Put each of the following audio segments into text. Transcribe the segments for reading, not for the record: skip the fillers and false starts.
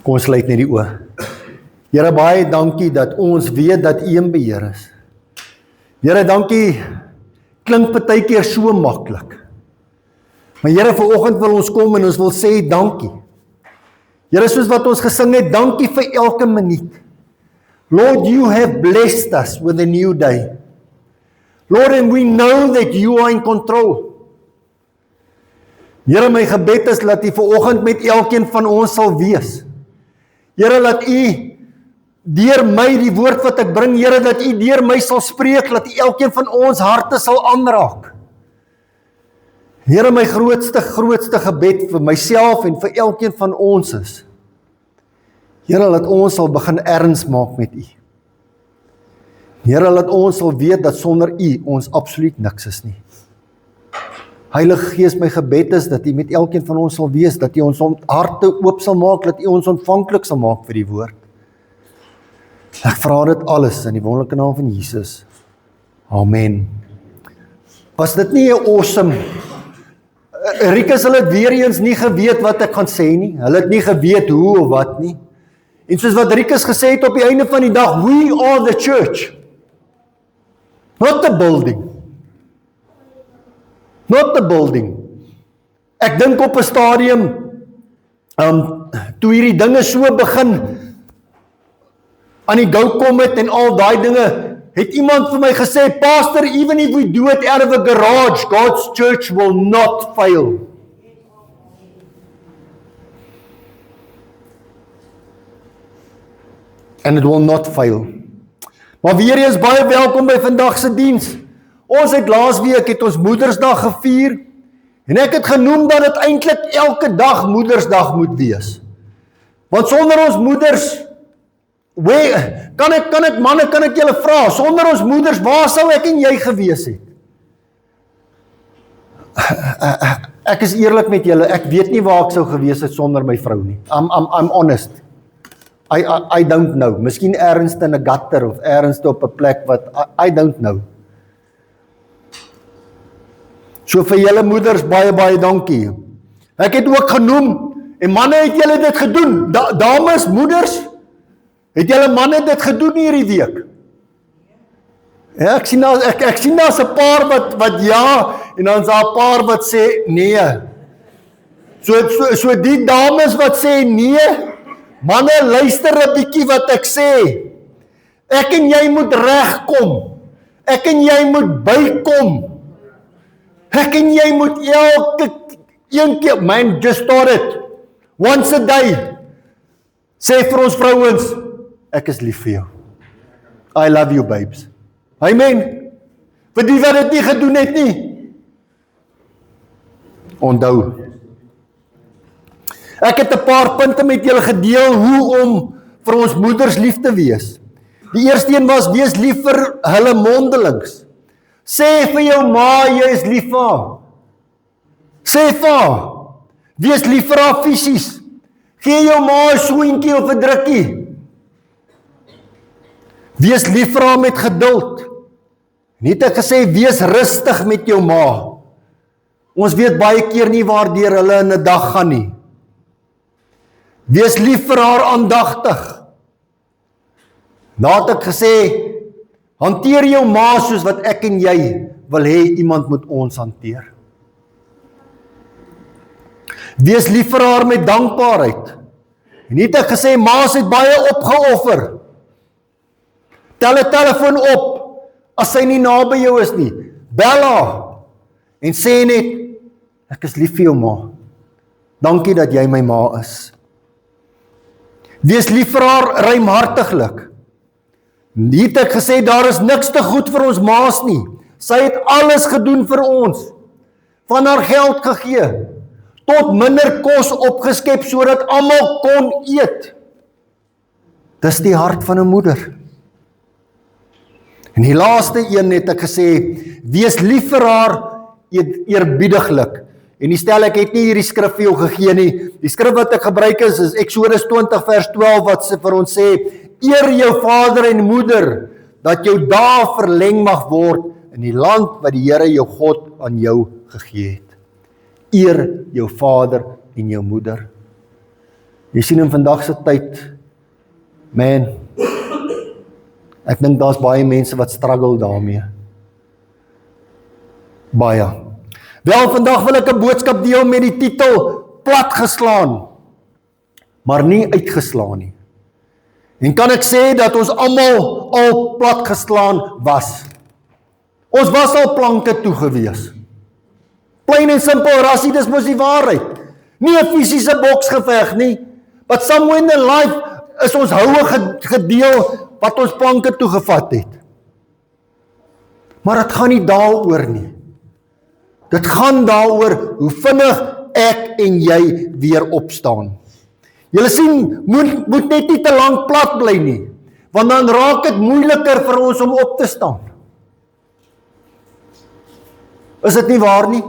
Kom ons sluit net die oë. Here, baie dankie dat ons weet dat U in beheer is. Here, dankie, klink partykeer so maklik. Maar Here, vanoggend wil ons kom en ons wil sê dankie. Here, soos wat ons gesing het, dankie vir elke minuut. Lord, You have blessed us with a new day. Lord, and we know that You are in control. Here, my gebed is dat U vanoggend met elkeen van ons sal wees. Here, laat U deur my die woord wat ek bring, Here, dat U deur my sal spreek, dat U elkeen van ons harte sal aanraak. Here, my grootste gebed vir myself en vir elkeen van ons is, Here, laat ons sal begin erns maak met U. Here, laat ons sal weet dat sonder U ons absoluut niks is nie. Heilige Gees, my gebed is dat U met elkeen van ons sal wees, dat U ons harte oop sal maak, dat U ons ontvanklik sal maak vir die woord. Ek vra dit alles in die wonderlike naam van Jesus. Amen. Was dit nie 'n awesome? Rikus, hulle het weer eens nie geweet wat ek gaan sê nie. Hulle het nie geweet hoe of wat nie. En soos wat Rikus gesê het op die einde van die dag, we are the church. Not the building. Not the building. Ek dink op 'n stadium, toe hierdie dinge so begin aan die gou kom het en al daai dinge, het iemand vir my gesê, Pastor, even if we do it out of a garage, God's church will not fail. And it will not fail. Maar weer eens baie welkom by vandag se diens. Ons het laasweek het ons Moedersdag gevier en ek het genoem dat dit eintlik elke dag Moedersdag moet wees. Want sonder ons moeders, kan ek manne, kan ek julle vra, sonder ons moeders, waar sou ek en jy gewees het? Ek is eerlik met julle, ek weet nie waar ek sou gewees het sonder my vrou nie. I'm honest. I don't know. Miskien ergens in 'n gutter of ergens op 'n plek wat I don't know. So vir julle moeders baie dankie. Ek het ook genoem en manne, het julle dit gedoen? Dames, moeders, het julle manne dit gedoen hierdie week? Ja, ek sien daar's 'n paar wat ja en dan is daar 'n paar wat sê nee. So die dames wat sê nee, manne, luister 'n bietjie wat ek sê. Ek en jy moet regkom. Ek en jy moet bykom. Ek en jy moet elke een keer, man, just start it. Once a day. Sê vir ons vrouens, ek is lief vir jou. I love you, babes. Amen. Vir die wat dit nie gedoen het nie. Onthou. Ek het 'n paar punte met julle gedeel hoe om vir ons moeders lief te wees. Die eerste een was, wees lief vir hulle mondelings. Sê vir jou ma, jy is lief vir haar. Sê vir haar, wees lief vir haar fisies. Gee jou ma 'n soentjie of 'n drukkie. Wees lief vir haar met geduld. Nie het ek gesê, wees rustig met jou ma. Ons weet baie keer nie waardeur hulle in 'n dag gaan nie. Wees lief vir haar aandagtig. Nou het ek gesê, hanteer jou ma soos wat ek en jy wil hê iemand moet ons hanteer. Wees lief vir haar met dankbaarheid. En nie het ek gesê, ma's het baie opgeoffer. Tel 'n telefoon op, as sy nie naby jou is nie. Bel haar, en sê net, ek is lief vir jou ma. Dankie dat jy my ma is. Wees lief vir haar ruimhartiglik. Nie het ek gesê, daar is niks te goed vir ons ma's nie. Sy het alles gedoen vir ons. Van haar geld gegee, tot minder kos opgeskep, sodat almal kon eet. Dis die hart van 'n moeder. En die laaste een het ek gesê, wees lief vir haar eerbiediglik. En die stel, ek het nie hierdie skrif vir jou gegee nie. Die skrif wat ek gebruik is Exodus 20 vers 12 wat vir ons sê, eer jou vader en moeder, dat jou dae verleng mag word in die land wat die Here jou God aan jou gegee het. Eer jou vader en jou moeder. Jy sien in vandag se tyd, man, ek dink daar's baie mense wat struggle daarmee. Baie. Wel, vandag wil ek 'n boodskap deel met die titel Platgeslaan, maar nie uitgeslaan nie. En kan ek sê dat ons almal al platgeslaan was. Ons was al planke toe gewees. Plain en simpel, rassie, dis mos die waarheid. Nie 'n fisiese boksgeveg nie, but somewhere in life is ons houe gedeel wat ons planke toegevat het. Maar dit gaan nie daaroor nie. Dit gaan daaroor hoe vinnig ek en jy weer opstaan. Julle sien, moet net nie te lank plat bly nie, want dan raak dit moeiliker vir ons om op te staan. Is dit nie waar nie?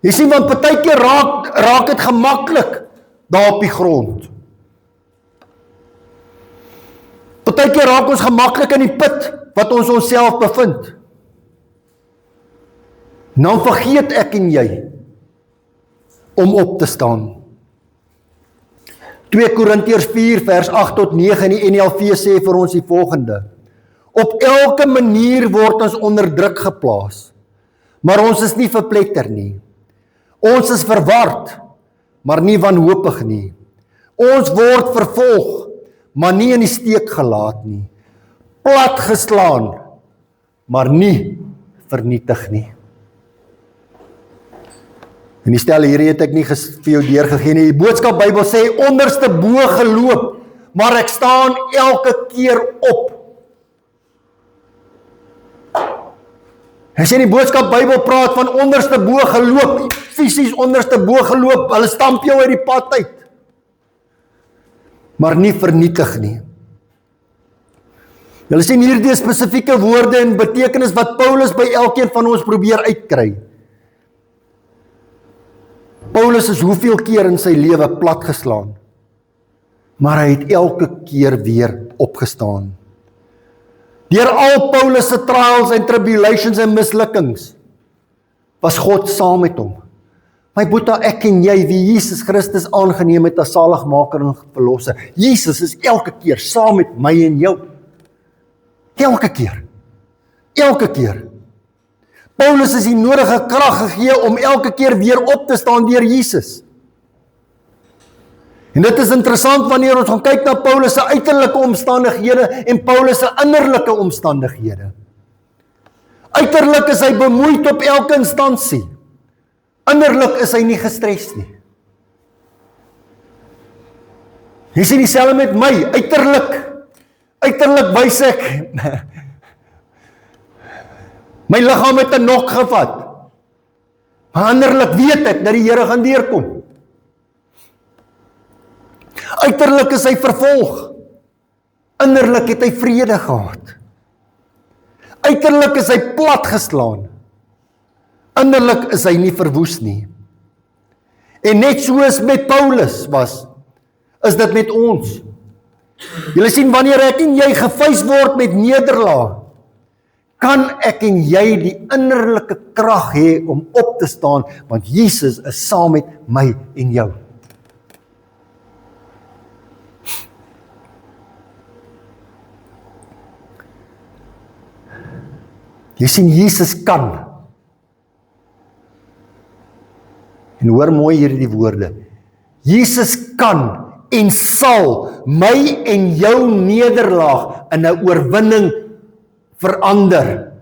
Jy sien, want partykeer raak dit gemaklik daar op die grond. Partykeer raak ons gemaklik in die put wat ons onsself bevind. Nou vergeet ek en jy om op te staan. 2 Korintiërs 4 vers 8 tot 9 in die NLV sê vir ons die volgende: Op elke manier word ons onder druk geplaas, maar ons is nie verpletter nie. Ons is verward, maar nie wanhoopig nie. Ons word vervolg, maar nie in die steek gelaat nie. Platgeslaan, maar nie vernietig nie. En die stel hierdie het ek nie vir jou deurgegee nie. Die boodskap Bybel sê onderste bo geloop, maar ek staan elke keer op. Hy sê die boodskap Bybel praat van onderste bo geloop, fisies onderste bo geloop, hulle stamp jou uit die pad uit. Maar nie vernietig nie. Julle sien hierdie spesifieke woorde en betekenis wat Paulus by elkeen van ons probeer uitkry. Paulus is hoeveel keer in sy lewe platgeslaan, maar hy het elke keer weer opgestaan. Deur al Paulus se trials en tribulations en mislukkings, was God saam met hom. My boeta, ek en jy, wie Jesus Christus aangeneem het as saligmaker en verlosser, Jesus is elke keer saam met my en jou. Elke keer. Elke keer. Paulus is die nodige krag gegee om elke keer weer op te staan deur Jesus. En dit is interessant wanneer ons gaan kyk na Paulus se uiterlike omstandighede en Paulus se innerlike omstandighede. Uiterlik is hy bemoeid op elke instansie. Innerlik is hy nie gestres nie. Jy sien dieselfde met my, uiterlik wys ek my liggaam het 'n nok gevat. Maar innerlik weet ek dat die Here gaan deurkom. Uiterlik is hy vervolg. Innerlik het hy vrede gehad. Uiterlik is hy platgeslaan. Innerlik is hy nie verwoes nie. En net soos met Paulus is dit met ons. Julle sien, wanneer ek en jy gefeis word met nederlaag, kan ek en jy die innerlike krag hê om op te staan, want Jesus is saam met my en jou. Jy sien, Jesus kan. En hoor mooi hierdie woorde. Jesus kan en sal my en jou nederlaag in 'n oorwinning verander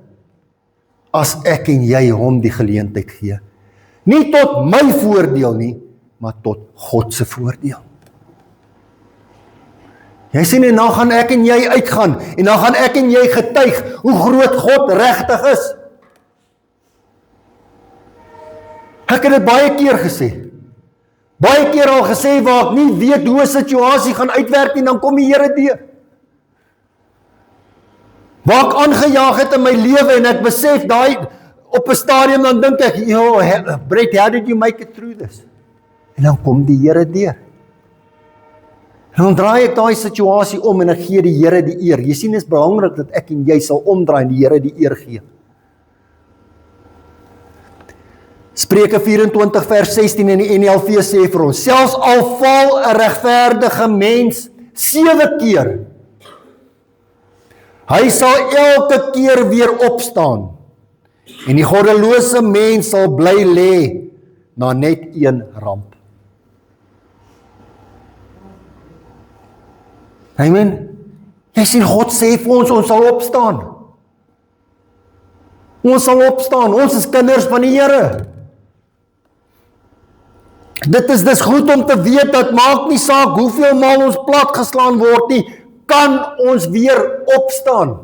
as ek en jy hom die geleentheid gee. Nie tot my voordeel nie, maar tot God se voordeel. Jy sien, en dan gaan ek en jy uitgaan, en dan gaan ek en jy getuig hoe groot God regtig is. Ek het dit baie keer gesê. Baie keer al gesê waar ek nie weet hoe 'n situasie gaan uitwerk nie, dan kom die Here deur. Waar ek aangejaag het in my lewe en ek besef daai op 'n stadium, dan dink ek, Brett, how did you make it through this? En dan kom die Here deur. En dan draai ek daai situasie om en ek gee die Here die eer. Jy sien, dit is belangrik dat ek en jy sal omdraai en die Here die eer gee. Spreuke 24 vers 16 in die NLV sê vir ons, selfs al val 'n regverdige mens 7 keer, hy sal elke keer weer opstaan, en die goddelose mens sal bly lê na net een ramp. Amen. Jy sien, God sê vir ons sal opstaan. Ons sal opstaan, ons is kinders van die Here. Dit is dus goed om te weet dat maak nie saak hoeveel maal ons platgeslaan word nie, kan ons weer opstaan.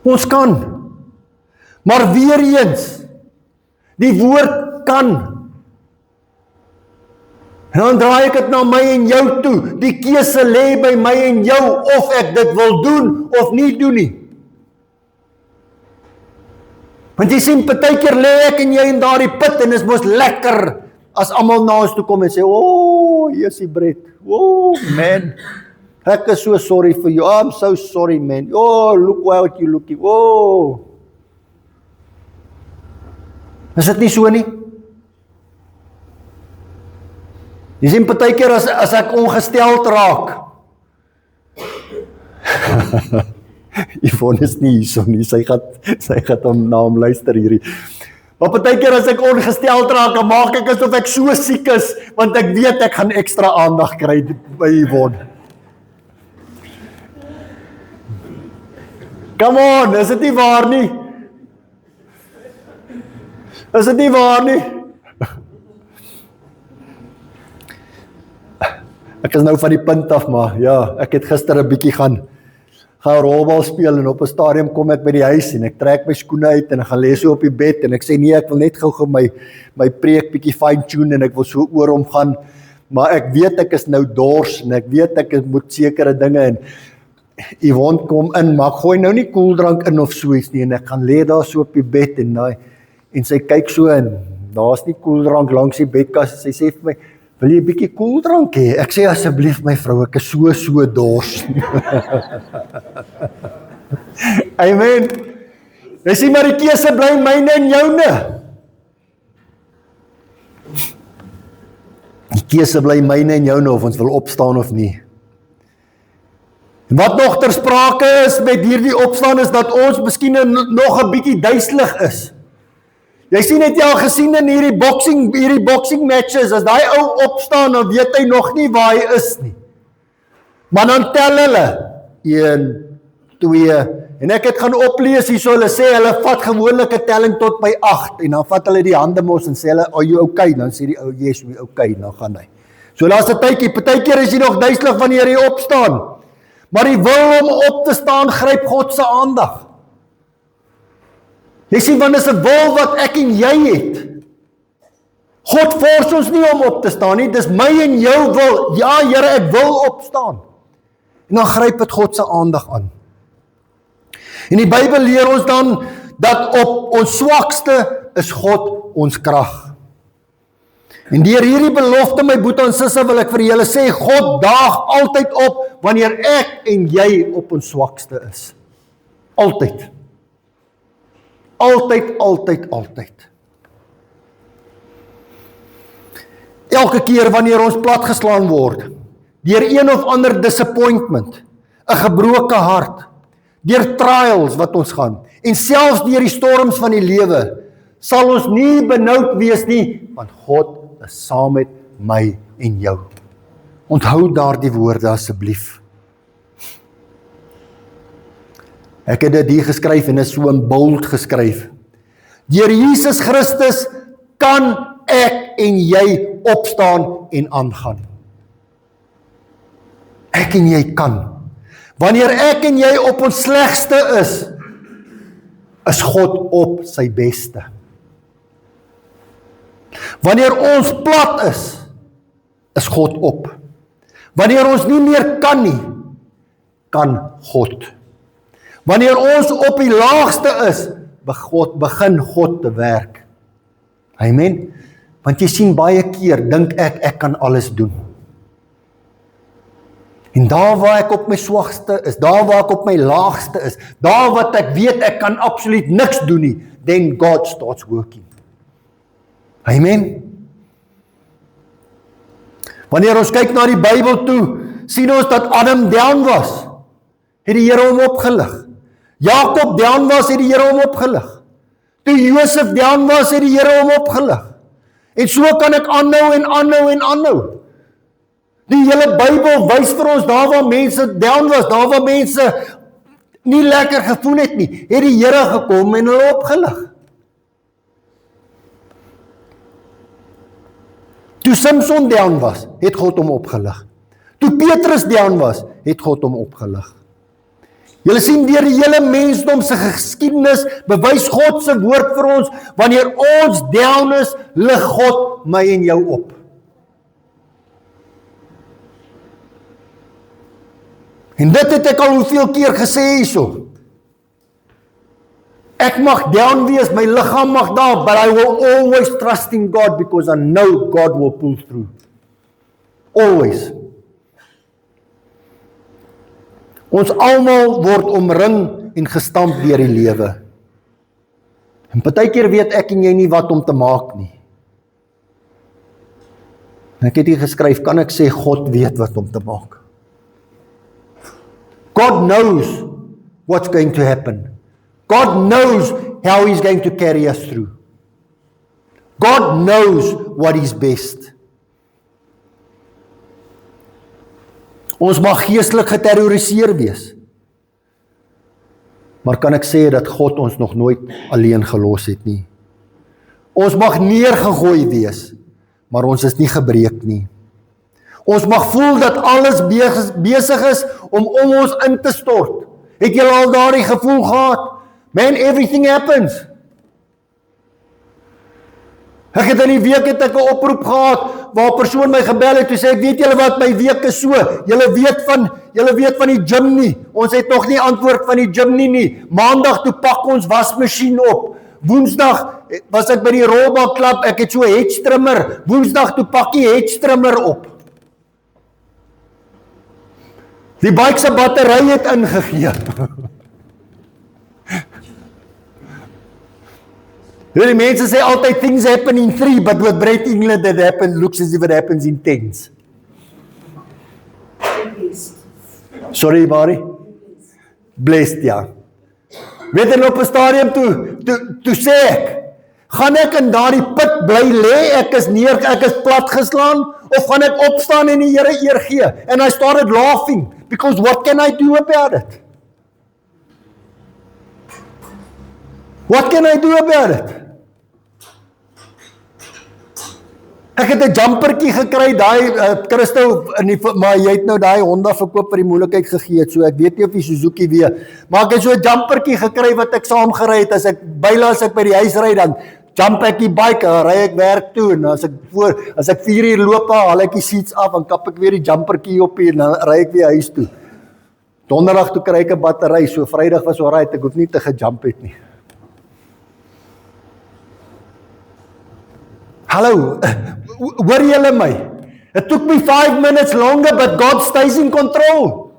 Ons kan. Maar weer eens, die woord kan. En dan draai ek dit na my en jou toe. Die keuse lê by my en jou of ek dit wil doen of nie doen nie. Want jy sien, partykeer lê ek en jy in daardie put en is mos lekker as almal na ons toe kom en sê, hier is die Brett. Man, ek is so sorry for you. I'm so sorry, man. Look what you looking. Is dit nie so nie? Jy sien, partykeer as ek ongesteld raak. Yvonne is nie hierso nie, sy gaan na hom luister hierdie. Maar partykeer as ek ongesteld raak, dan maak ek asof ek so siek is, want ek weet ek gaan ekstra aandag kry by Yvonne. Come on, is dit nie waar nie? Is dit nie waar nie? Ek is nou van die punt af, maar ja, ek het gister 'n bietjie gaan rolbal speel en op 'n stadium kom ek by die huis en ek trek my skoene uit en ek gaan lê so op die bed en ek sê nee, ek wil net gou my preek bietjie fine tune en ek wil so oor hom gaan, maar ek weet ek is nou dors en ek weet ek moet sekere dinge en Yvonne kom in, maar ek gooi nou nie koeldrank in of so iets nie en ek gaan lê daar so op die bed en sy kyk so en daar's nie koeldrank langs die bedkas en sy sê vir my, wil jy 'n bietjie koeldrank hê? Ek sê asseblief my vrou, ek is so dors. Amen. Jy sien maar die keuse bly myne en joune. Die keuse bly myne en joune of ons wil opstaan of nie. En wat nog ter sprake is met hierdie opstaan is dat ons miskien nog 'n bietjie duiselig is. Jy sien, het jy al gesien in hierdie boxing matches, as daai ou opstaan, dan weet hy nog nie waar hy is nie. Maar dan tel hulle, 1, 2, en ek het gaan oplees hierso, hulle sê, hulle vat gewoonlik 'n telling tot by 8, en dan vat hulle die hande mos en sê hulle, are you okay? Dan sê die ou, yes, we okay, dan gaan hy. So laas 'n tydjie, partykeer is jy nog duiselig wanneer jy opstaan, maar die wil om op te staan, gryp God se aandag. Jy sien, want is 'n wil wat ek en jy het. God force ons nie om op te staan nie, dis my en jou wil. Ja, Here, ek wil opstaan. En dan gryp dit God se aandag aan. En die Bybel leer ons dan dat op ons swakste is God ons krag. En deur hierdie belofte, my boetie en sisse, wil ek vir julle sê, God daag altyd op wanneer ek en jy op ons swakste is. Altyd. Altyd. Elke keer wanneer ons platgeslaan word, deur een of ander disappointment, 'n gebroke hart, deur trials wat ons gaan, en selfs deur die storms van die lewe, sal ons nie benoud wees nie, want God is saam met my en jou. Onthou daardie woorde asseblief. Ek het dit hier geskryf en is so in bold geskryf. Deur Jesus Christus kan ek en jy opstaan en aangaan. Ek en jy kan. Wanneer ek en jy op ons slegste is God op sy beste. Wanneer ons plat is God op. Wanneer ons nie meer kan nie, kan God. Wanneer ons op die laagste is, begin God te werk. Amen. Want jy sien baie keer, dink ek kan alles doen. En daar waar ek op my swakste is, daar waar ek op my laagste is, daar wat ek weet ek kan absoluut niks doen nie, then God starts working. Amen. Wanneer ons kyk na die Bybel toe, sien ons dat Adam down was, het die Here hom opgelig. Jakob down was, het die Here hom opgelig. Toe Josef down was, het die Here hom opgelig. En so kan ek aanhou en aanhou en aanhou. Die hele Bybel wys vir ons, daar waar mense down was, daar waar mense nie lekker gevoel het nie, het die Here gekom en hulle opgelig. Toe Samson down was, het God hom opgelig. Toe Petrus down was, het God hom opgelig. Julle sien deur die hele mensdom se geskiedenis bewys God se woord vir ons, wanneer ons down is, lig God my en jou op. En dit het ek al hoeveel keer gesê hierso. Ek mag down wees, my liggaam mag daar, but I will always trust in God because I know God will pull through. Always. Ons almal word omring en gestamp deur die lewe. En partykeer weet ek en jy nie wat om te maak nie. En ek het hier geskryf, kan ek sê God weet wat om te maak. God knows what's going to happen. God knows how He's going to carry us through. God knows what is best. Ons mag geestelik geterroriseer wees. Maar kan ek sê dat God ons nog nooit alleen gelos het nie. Ons mag neergegooi wees, maar ons is nie gebreek nie. Ons mag voel dat alles besig is om ons in te stort. Het jy al daardie gevoel gehad? Man, everything happens. Ek het in die week het ek 'n oproep gehad, waar 'n persoon my gebel het, toe sê ek, weet julle wat, my week is so, julle weet van die gym nie, ons het nog nie antwoord van die gym nie, maandag toe pak ons wasmasjien op, woensdag was ek by die rolbalklub, ek het so 'n hedge trimmer, woensdag toe pak die hedge trimmer op. Die bike se battery het ingegee. Die mense sê altyd, things happen in 3, but with Brett England that happens, looks as if it happens in 10s. Sorry, Barry? Blessed, ja. Weet jy, op 'n stadium toe sê ek, gaan ek in daardie put bly lê, ek is platgeslaan, of gaan ek opstaan en die Here eer gee? And I started laughing, because what can I do about it? What can I do about it? Ek het 'n jumpertjie gekry, Christo, maar jy het nou daai Honda verkoop vir die moeilikheid gegee, so ek weet nie of die Suzuki weer, maar ek het so 'n jumpertjie gekry wat ek saam gery het, as ek by die huis ry, dan jump ek die bike, ry ek werk toe, en as ek 4 uur loop, haal ek die seats af, en kap ek weer die jumpertjie op hier, en dan ry ek weer huis toe. Donderdag toe kry ek 'n battery, so Vrydag was alright, ek hoef nie te gejump het nie. Hallo, hoor julle my? It took me 5 minutes longer, but God stays in control.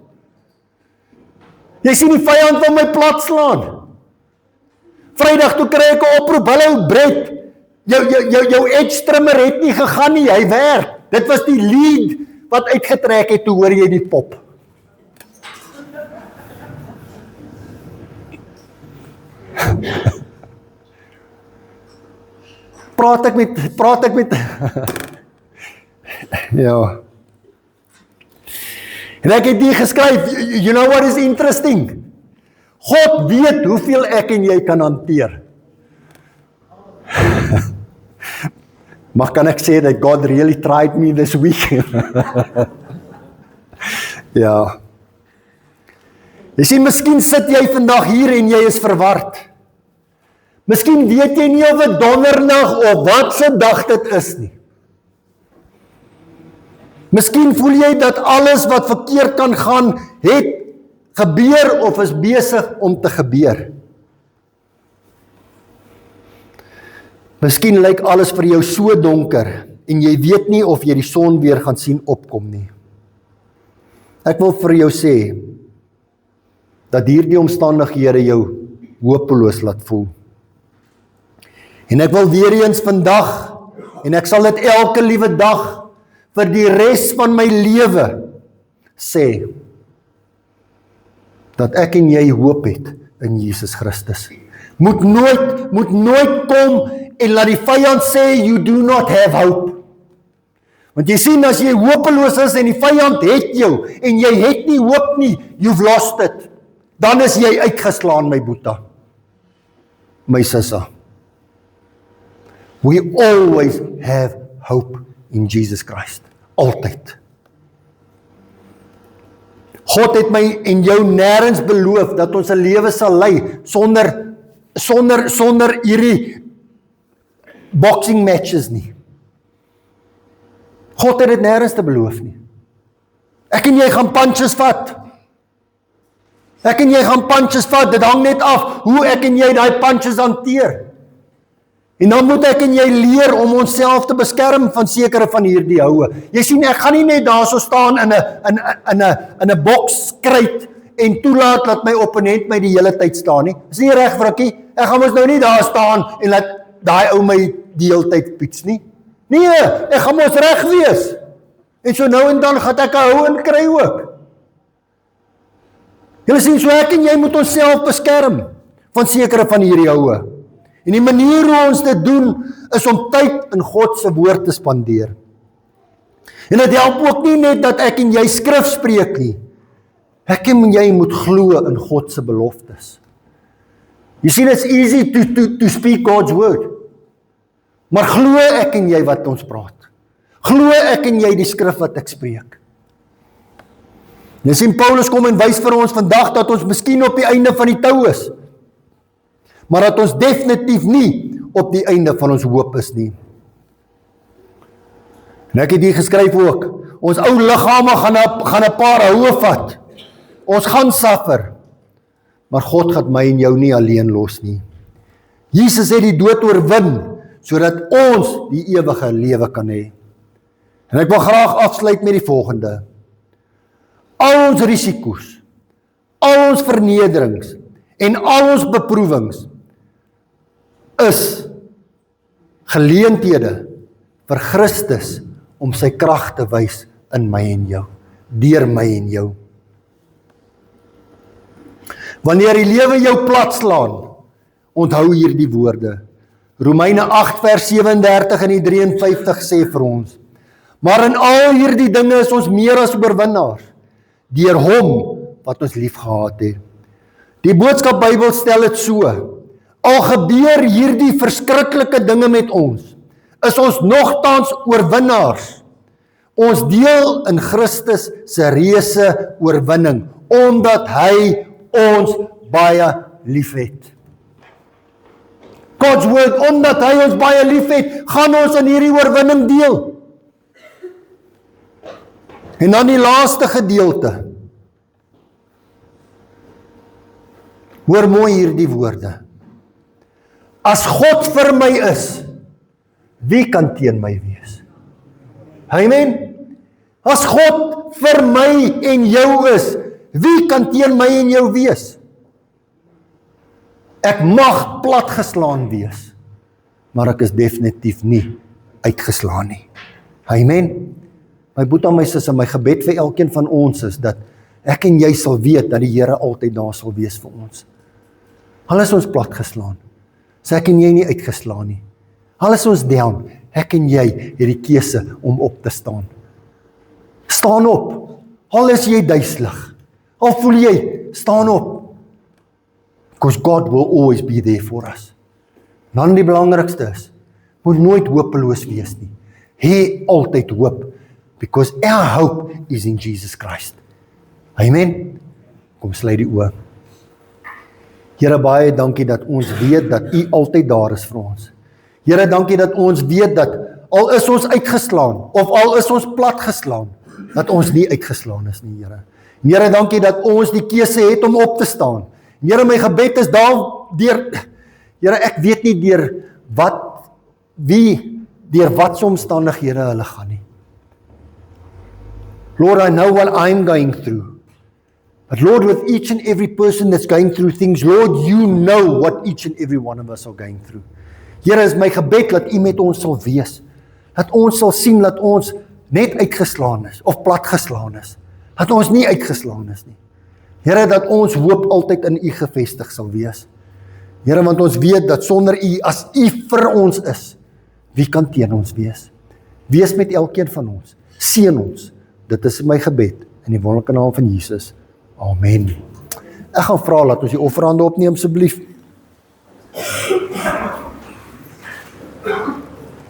Jy sien die vyand wil my plat slaan. Vrydag toe kry ek 'n oproep, hallo Brett, jou edge trimmer het nie gegaan nie, hy werk. Dit was die lead wat uitgetrek het, toe hoor jy die pop. Praat ek met ja. En ek het die geskryf, you know what is interesting? God weet hoeveel ek en jy kan hanteer. Maar kan ek sê that God really tried me this week? Ja. Jy sien, miskien sit jy vandag hier en jy is verward. Miskien weet jy nie of dit donderdag of wat se dag dit is nie. Miskien voel jy dat alles wat verkeerd kan gaan, het gebeur of is besig om te gebeur. Miskien lyk alles vir jou so donker, en jy weet nie of jy die son weer gaan sien opkom nie. Ek wil vir jou sê, dat hierdie omstandighede jou hopeloos laat voel. En ek wil weer eens vandag, en ek sal dit elke liewe dag, vir die res van my lewe, sê, dat ek en jy hoop het in Jesus Christus. Moet nooit kom en laat die vyand sê, you do not have hope. Want jy sien, as jy hopeloos is en die vyand het jou, en jy het nie hoop nie, you've lost it. Dan is jy uitgeslaan, my boeta, my sissa. We always have hope in Jesus Christ. Altyd. God het my en jou nêrens beloof dat ons 'n lewe sal lei sonder hierdie boxing matches nie. God het dit nêrens te beloof nie. Ek en jy gaan punches vat. Ek en jy gaan punches vat. Dit hang net af hoe ek en jy daai punches hanteer. En dan moet ek en jy leer om onsself te beskerm van sekere van hierdie houe. Jy sien, ek gaan nie net daar so staan in 'n boks kruit en toelaat dat my opponent my die hele tyd staan nie. Dis nie reg, Frikkie. Ek gaan mos nou nie daar staan en laat daai ou my die hele tyd piets nie. Nee, ek gaan mos reg wees. En so nou en dan gaan ek 'n hou in kry ook. Julle sien, so ek en jy moet onsself beskerm van sekere van hierdie houe. En die manier hoe ons dit doen, is om tyd in God se woord te spandeer. En dit help ook nie net dat ek en jy skrif spreek nie. Ek en jy moet glo in God se beloftes. You see, it's easy to speak God's word. Maar glo ek en jy wat ons praat. Glo ek en jy die skrif wat ek spreek. Jy sien, Paulus kom en wys vir ons vandag dat ons miskien op die einde van die tou is. Maar dat ons definitief nie op die einde van ons hoop is nie. En ek het hier geskryf ook, ons ou liggame gaan 'n paar houe vat. Ons gaan suffer, maar God gaan my en jou nie alleen los nie. Jesus het die dood oorwin, sodat ons die ewige lewe kan hê. En ek wil graag afsluit met die volgende. Al ons risiko's, al ons vernederings, en al ons beproewings, is geleenthede vir Christus om sy krag te wys in my en jou, deur my en jou. Wanneer die lewe jou platslaan, onthou hierdie woorde. Romeine 8 vers 37 en die 53 sê vir ons, maar in al hierdie dinge is ons meer as oorwinnaars, deur hom wat ons lief gehad het. Die boodskap Bybel stel dit so, al gebeur hierdie verskriklike dinge met ons, is ons nogtans oorwinnaars. Ons deel in Christus se reuse oorwinning, omdat hy ons baie lief het. God's word, omdat hy ons baie lief het, gaan ons in hierdie oorwinning deel. En dan die laaste gedeelte. Hoor mooi hierdie woorde. As God vir my is, wie kan teen my wees? Amen. As God vir my en jou is, wie kan teen my en jou wees? Ek mag platgeslaan wees, maar ek is definitief nie uitgeslaan nie. Amen. My boeta, my sussie, my gebed vir elkeen van ons is dat ek en jy sal weet dat die Here altyd daar sal wees vir ons. Al is ons platgeslaan, is ek en jy nie uitgeslaan nie. Al is ons down, ek en jy het die keuse om op te staan. Staan op, al is jy duiselig, al voel jy, staan op. Because God will always be there for us. Dan die belangrikste is, moet nooit hopeloos wees nie. Hê altyd hoop, because our hope is in Jesus Christ. Amen. Kom sluit die oë. Here, baie dankie dat ons weet dat U altyd daar is vir ons. Here, dankie dat ons weet dat al is ons uitgeslaan, of al is ons platgeslaan, dat ons nie uitgeslaan is nie, Here. Here, dankie dat ons die keuse het om op te staan. Here, my gebed is deur, Here, ek weet nie deur wat omstandighede hulle gaan nie. Lord, I know what I'm going through. But Lord, with each and every person that's going through things, Lord, You know what each and every one of us are going through. Here, is my gebed dat U met ons sal wees. Dat ons sal sien dat ons net uitgeslaan is, of platgeslaan is. Dat ons nie uitgeslaan is nie. Here, dat ons hoop altyd in U gevestig sal wees. Here, want ons weet dat sonder U, as U vir ons is, wie kan teen ons wees? Wees met elkeen van ons. Seën ons. Dit is my gebed in die wonderlike naam van Jesus. Amen. Ek gaan vra dat ons die offerhande opneem asseblief.